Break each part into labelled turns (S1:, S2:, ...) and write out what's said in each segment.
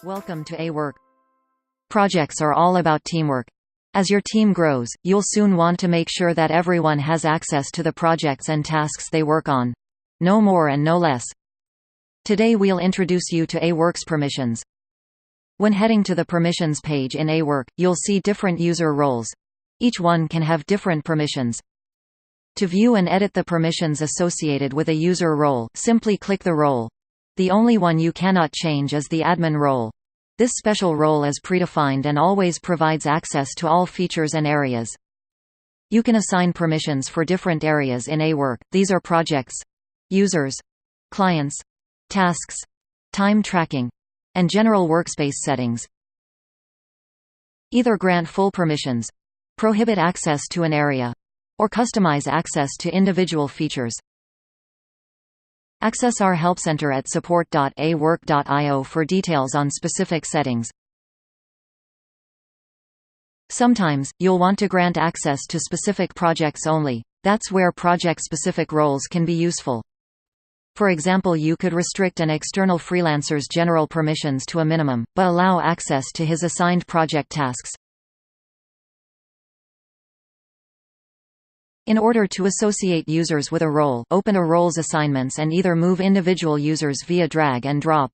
S1: Welcome to awork. Projects are all about teamwork. As your team grows, you'll soon want to make sure that everyone has access to the projects and tasks they work on. No more and no less. Today we'll introduce you to awork's permissions. When heading to the permissions page in awork, you'll see different user roles. Each one can have different permissions. To view and edit the permissions associated with a user role, simply click the role. The only one you cannot change is the admin role. This special role is predefined and always provides access to all features and areas. You can assign permissions for different areas in awork. These are projects, users, clients, tasks, time tracking, and general workspace settings. Either grant full permissions, prohibit access to an area, or customize access to individual features. Access our Help Center at support.awork.io for details on specific settings. Sometimes, you'll want to grant access to specific projects only. That's where project-specific roles can be useful. For example, you could restrict an external freelancer's general permissions to a minimum, but allow access to his assigned project tasks. In order to associate users with a role, open a roles assignments and either move individual users via drag and drop,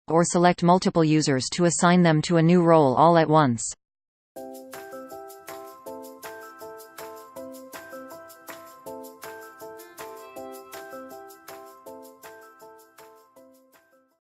S1: or select multiple users to assign them to a new role all at once.